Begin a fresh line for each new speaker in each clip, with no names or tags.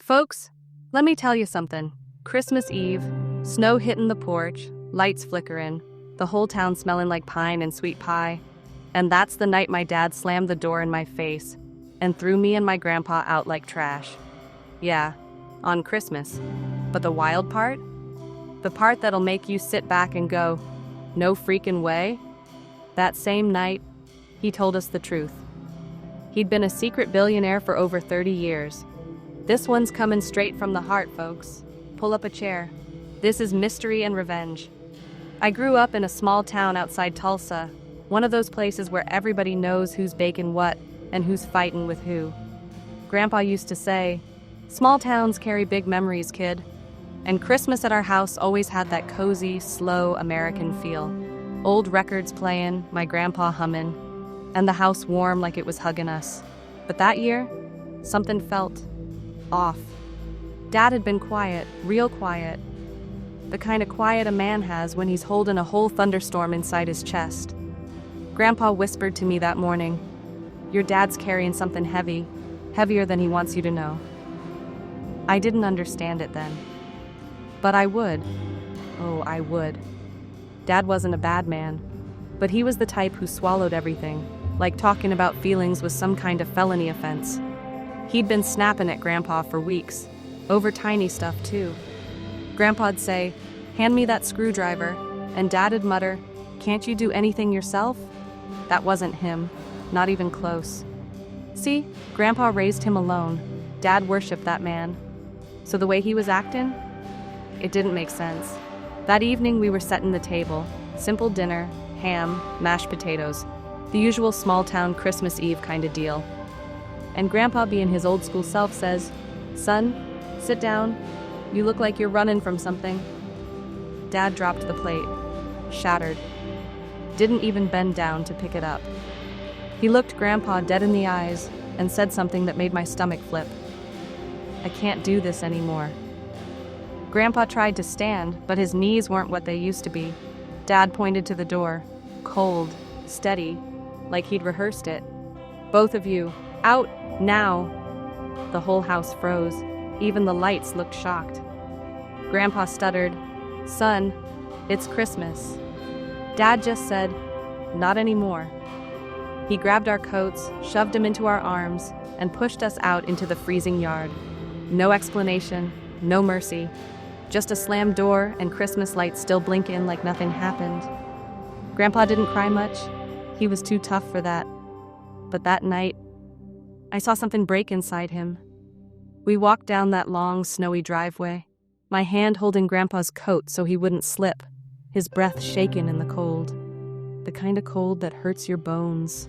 Folks, let me tell you something. Christmas Eve, snow hitting the porch, lights flickering, the whole town smelling like pine and sweet pie. And that's the night my dad slammed the door in my face and threw me and my grandpa out like trash. Yeah, on Christmas. But the wild part? The part that'll make you sit back and go, no freaking way? That same night, he told us the truth. He'd been a secret billionaire for over 30 years. This one's coming straight from the heart, folks. Pull up a chair. This is Mystery and Revenge. I grew up in a small town outside Tulsa, one of those places where everybody knows who's baking what and who's fighting with who. Grandpa used to say, "Small towns carry big memories, kid." And Christmas at our house always had that cozy, slow American feel. Old records playing, my grandpa humming, and the house warm like it was hugging us. But that year, something felt off. Dad had been quiet, real quiet. The kind of quiet a man has when he's holding a whole thunderstorm inside his chest. Grandpa whispered to me that morning, "Your dad's carrying something heavy, heavier than he wants you to know." I didn't understand it then. But I would. Oh, I would. Dad wasn't a bad man, but he was the type who swallowed everything, like talking about feelings was some kind of felony offense. He'd been snapping at Grandpa for weeks, over tiny stuff too. Grandpa'd say, "Hand me that screwdriver," and Dad'd mutter, "Can't you do anything yourself?" That wasn't him, not even close. See, Grandpa raised him alone. Dad worshipped that man. So the way he was acting, it didn't make sense. That evening we were setting the table. Simple dinner, ham, mashed potatoes, the usual small-town Christmas Eve kind of deal. And Grandpa, being his old-school self, says, "Son, sit down. You look like you're running from something." Dad dropped the plate, shattered. Didn't even bend down to pick it up. He looked Grandpa dead in the eyes and said something that made my stomach flip. "I can't do this anymore." Grandpa tried to stand, but his knees weren't what they used to be. Dad pointed to the door, cold, steady, like he'd rehearsed it. "Both of you, out, now!" The whole house froze. Even the lights looked shocked. Grandpa stuttered, "Son, it's Christmas." Dad just said, "Not anymore." He grabbed our coats, shoved them into our arms, and pushed us out into the freezing yard. No explanation, no mercy. Just a slammed door and Christmas lights still blinking like nothing happened. Grandpa didn't cry much. He was too tough for that. But that night, I saw something break inside him. We walked down that long, snowy driveway, my hand holding Grandpa's coat so he wouldn't slip, his breath shaking in the cold. "The kind of cold that hurts your bones,"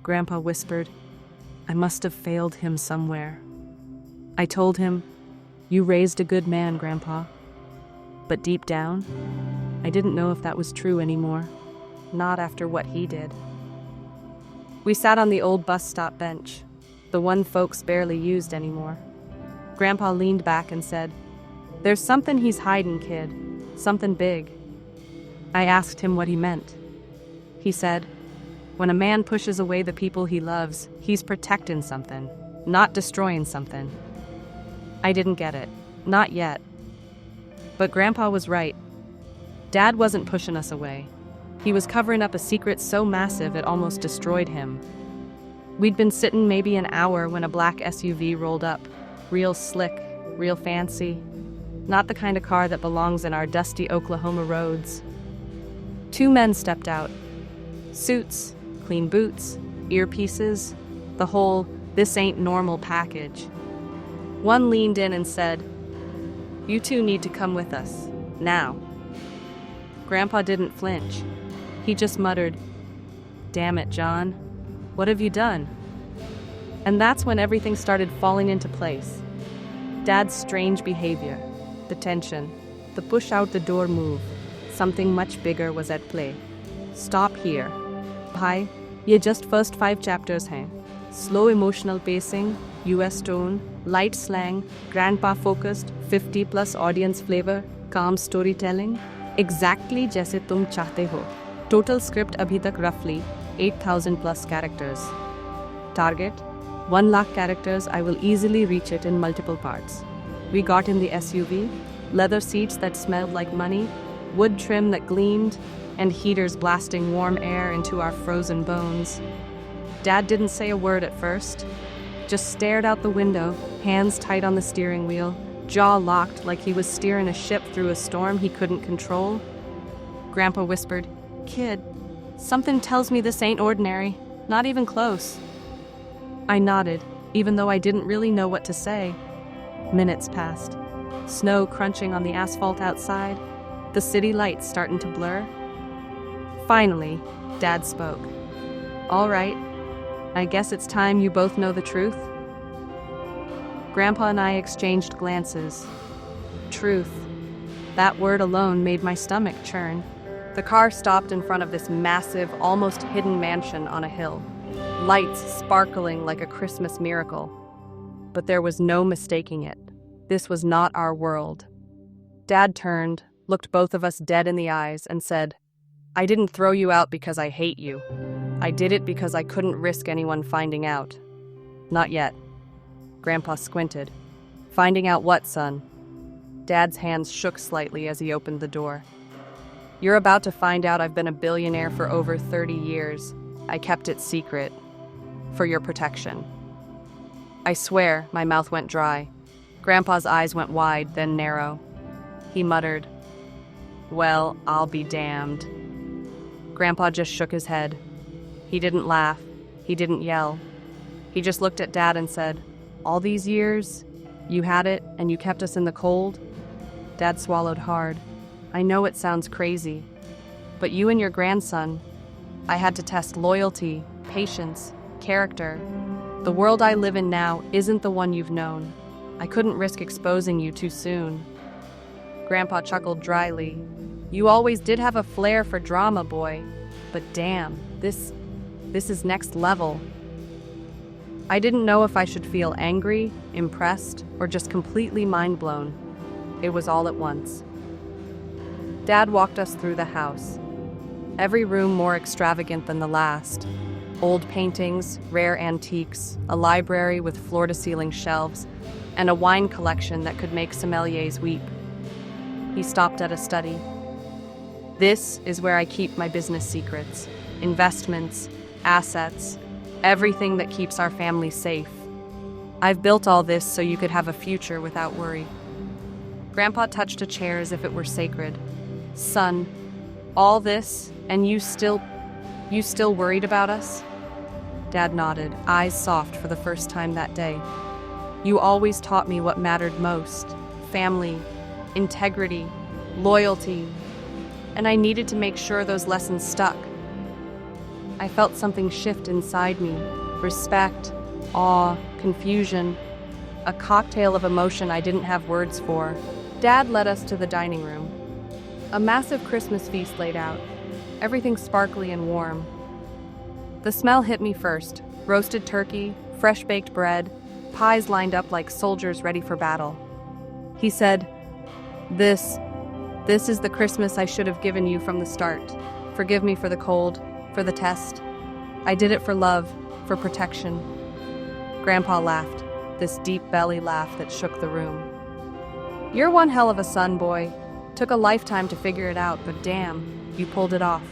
Grandpa whispered. I must have failed him somewhere. I told him, "You raised a good man, Grandpa." But deep down, I didn't know if that was true anymore. Not after what he did. We sat on the old bus stop bench, the one folks barely used anymore. Grandpa leaned back and said, "There's something he's hiding, kid. Something big." I asked him what he meant. He said, "When a man pushes away the people he loves, he's protecting something, not destroying something." I didn't get it. Not yet. But Grandpa was right. Dad wasn't pushing us away. He was covering up a secret so massive it almost destroyed him. We'd been sitting maybe an hour when a black SUV rolled up. Real slick, real fancy. Not the kind of car that belongs in our dusty Oklahoma roads. Two men stepped out. Suits, clean boots, earpieces, the whole "this ain't normal" package. One leaned in and said, "You two need to come with us, now." Grandpa didn't flinch. He just muttered, "Damn it, John. What have you done?" And that's when everything started falling into place. Dad's strange behavior, the tension, the push out the door move. Something much bigger was at play. "Stop here. Bhai, ye just first 5 chapters hain. Slow emotional pacing, US tone, light slang, grandpa focused, 50+ audience flavor, calm storytelling. Exactly जैसे तुम चाहते हो. Total script अभी तक roughly 8,000+ characters. Target, 1 lakh characters, I will easily reach it in multiple parts. We got in the SUV, leather seats that smelled like money, wood trim that gleamed, and heaters blasting warm air into our frozen bones. Dad didn't say a word at first, just stared out the window, hands tight on the steering wheel, jaw locked like he was steering a ship through a storm he couldn't control. Grandpa whispered, "Kid, something tells me this ain't ordinary, not even close." I nodded, even though I didn't really know what to say. Minutes passed, snow crunching on the asphalt outside, the city lights starting to blur. Finally, Dad spoke. "All right, I guess it's time you both know the truth." Grandpa and I exchanged glances. Truth. That word alone made my stomach churn. The car stopped in front of this massive, almost hidden mansion on a hill, lights sparkling like a Christmas miracle. But there was no mistaking it. This was not our world. Dad turned, looked both of us dead in the eyes, and said, "I didn't throw you out because I hate you. I did it because I couldn't risk anyone finding out." "Not yet." Grandpa squinted. "Finding out what, son?" Dad's hands shook slightly as he opened the door. "You're about to find out I've been a billionaire for over 30 years. I kept it secret. For your protection." I swear, my mouth went dry. Grandpa's eyes went wide, then narrow. He muttered, "Well, I'll be damned." Grandpa just shook his head. He didn't laugh. He didn't yell. He just looked at Dad and said, "All these years, you had it and you kept us in the cold?" Dad swallowed hard. "I know it sounds crazy, but you and your grandson, I had to test loyalty, patience, character. The world I live in now isn't the one you've known. I couldn't risk exposing you too soon." Grandpa chuckled dryly. "You always did have a flair for drama, boy. But damn, this is next level." I didn't know if I should feel angry, impressed, or just completely mind-blown. It was all at once. Dad walked us through the house. Every room more extravagant than the last. Old paintings, rare antiques, a library with floor-to-ceiling shelves, and a wine collection that could make sommeliers weep. He stopped at a study. "This is where I keep my business secrets, investments, assets, everything that keeps our family safe. I've built all this so you could have a future without worry." Grandpa touched a chair as if it were sacred. "Son, all this, and you still worried about us?" Dad nodded, eyes soft for the first time that day. "You always taught me what mattered most: family, integrity, loyalty, and I needed to make sure those lessons stuck." I felt something shift inside me: respect, awe, confusion, a cocktail of emotion I didn't have words for. Dad led us to the dining room. A massive Christmas feast laid out, everything sparkly and warm. The smell hit me first: roasted turkey, fresh-baked bread, pies lined up like soldiers ready for battle. He said, This is the Christmas I should have given you from the start. Forgive me for the cold, for the test. I did it for love, for protection." Grandpa laughed, this deep belly laugh that shook the room. "You're one hell of a son, boy. Took a lifetime to figure it out, but damn, you pulled it off."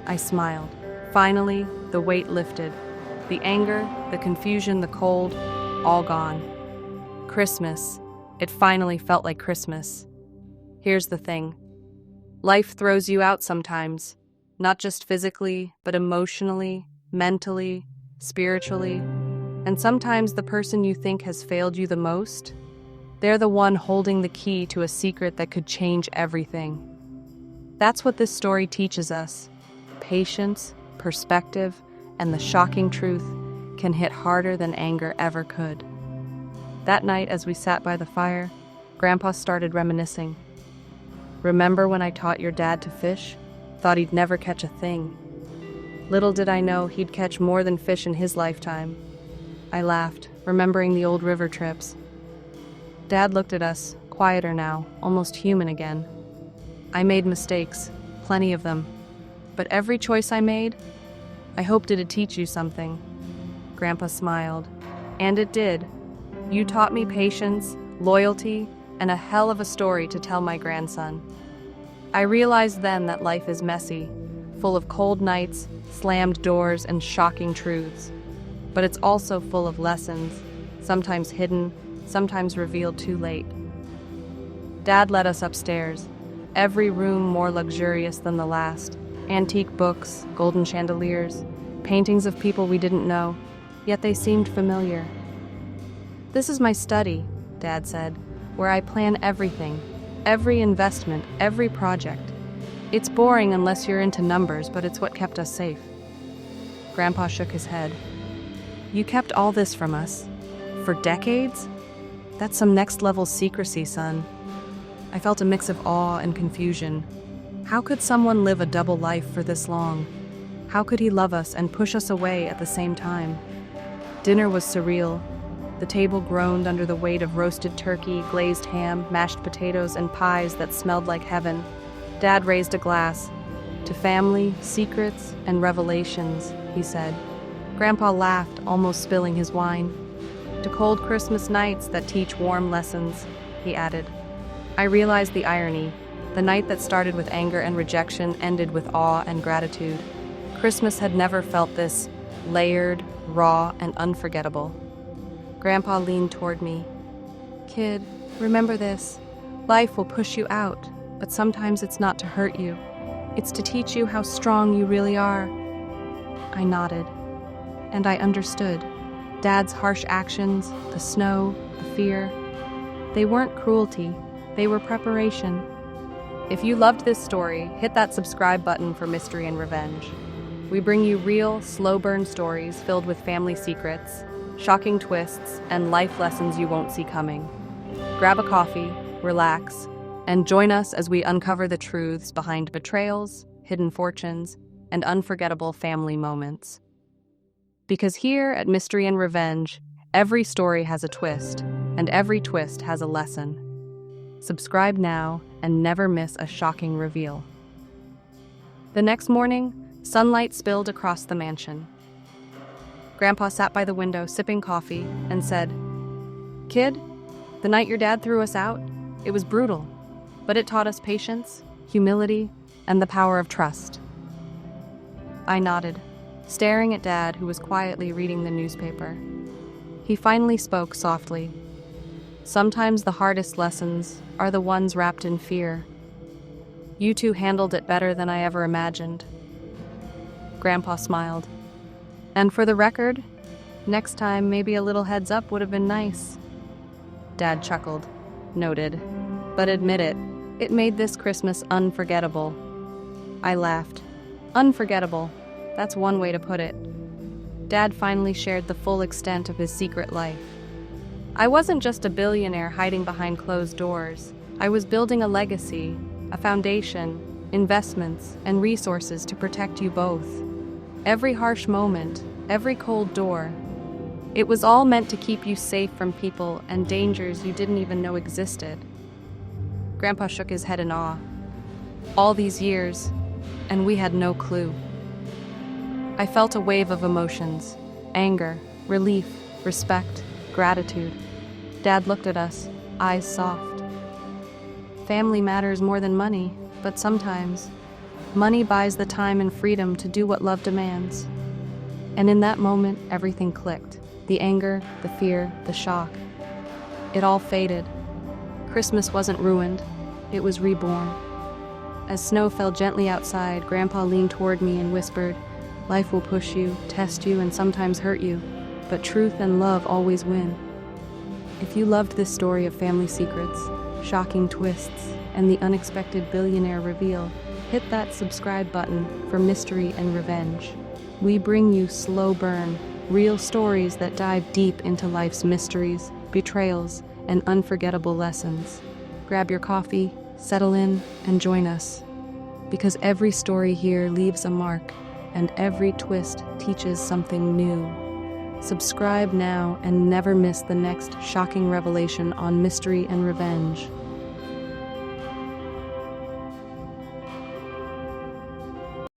I smiled. Finally, the weight lifted. The anger, the confusion, the cold, all gone. Christmas. It finally felt like Christmas. Here's the thing. Life throws you out sometimes. Not just physically, but emotionally, mentally, spiritually. And sometimes the person you think has failed you the most, they're the one holding the key to a secret that could change everything. That's what this story teaches us. Patience, perspective, and the shocking truth can hit harder than anger ever could. That night, as we sat by the fire, Grandpa started reminiscing. "Remember when I taught your dad to fish? Thought he'd never catch a thing. Little did I know he'd catch more than fish in his lifetime." I laughed, remembering the old river trips. Dad looked at us, quieter now, almost human again. "I made mistakes, plenty of them. But every choice I made, I hoped it'd teach you something. Grandpa smiled. And it did. You taught me patience, loyalty, and a hell of a story to tell my grandson. I realized then that life is messy, full of cold nights, slammed doors, and shocking truths. But it's also full of lessons, sometimes hidden, sometimes revealed too late. Dad led us upstairs, every room more luxurious than the last. Antique books, golden chandeliers, paintings of people we didn't know, yet they seemed familiar. This is my study, Dad said, where I plan everything, every investment, every project. It's boring unless you're into numbers, but it's what kept us safe. Grandpa shook his head. You kept all this from us? For decades? That's some next-level secrecy, son. I felt a mix of awe and confusion. How could someone live a double life for this long? How could he love us and push us away at the same time? Dinner was surreal. The table groaned under the weight of roasted turkey, glazed ham, mashed potatoes, and pies that smelled like heaven. Dad raised a glass. To family, secrets, and revelations, he said. Grandpa laughed, almost spilling his wine. To cold Christmas nights that teach warm lessons, he added. I realized the irony. The night that started with anger and rejection ended with awe and gratitude. Christmas had never felt this layered, raw, and unforgettable. Grandpa leaned toward me. Kid, remember this. Life will push you out, but sometimes it's not to hurt you. It's to teach you how strong you really are. I nodded, and I understood. Dad's harsh actions, the snow, the fear, they weren't cruelty, they were preparation. If you loved this story, hit that subscribe button for Mystery and Revenge. We bring you real, slow-burn stories filled with family secrets, shocking twists, and life lessons you won't see coming. Grab a coffee, relax, and join us as we uncover the truths behind betrayals, hidden fortunes, and unforgettable family moments. Because here at Mystery and Revenge, every story has a twist, and every twist has a lesson. Subscribe now and never miss a shocking reveal. The next morning, sunlight spilled across the mansion. Grandpa sat by the window sipping coffee and said, Kid, the night your dad threw us out, it was brutal, but it taught us patience, humility, and the power of trust. I nodded, staring at Dad, who was quietly reading the newspaper. He finally spoke softly. Sometimes the hardest lessons are the ones wrapped in fear. You two handled it better than I ever imagined. Grandpa smiled. And for the record, next time maybe a little heads up would have been nice. Dad chuckled. Noted. But admit it, it made this Christmas unforgettable. I laughed. Unforgettable. That's one way to put it. Dad finally shared the full extent of his secret life. I wasn't just a billionaire hiding behind closed doors. I was building a legacy, a foundation, investments, and resources to protect you both. Every harsh moment, every cold door, it was all meant to keep you safe from people and dangers you didn't even know existed. Grandpa shook his head in awe. All these years, and we had no clue. I felt a wave of emotions: anger, relief, respect, gratitude. Dad looked at us, eyes soft. Family matters more than money, but sometimes money buys the time and freedom to do what love demands. And in that moment, everything clicked. The anger, the fear, the shock. It all faded. Christmas wasn't ruined. It was reborn. As snow fell gently outside, Grandpa leaned toward me and whispered, "Life will push you, test you, and sometimes hurt you, but truth and love always win." If you loved this story of family secrets, shocking twists, and the unexpected billionaire reveal, hit that subscribe button for Mystery and Revenge. We bring you slow burn, real stories that dive deep into life's mysteries, betrayals, and unforgettable lessons. Grab your coffee, settle in, and join us. Because every story here leaves a mark, and every twist teaches something new. Subscribe now and never miss the next shocking revelation on Mystery and Revenge.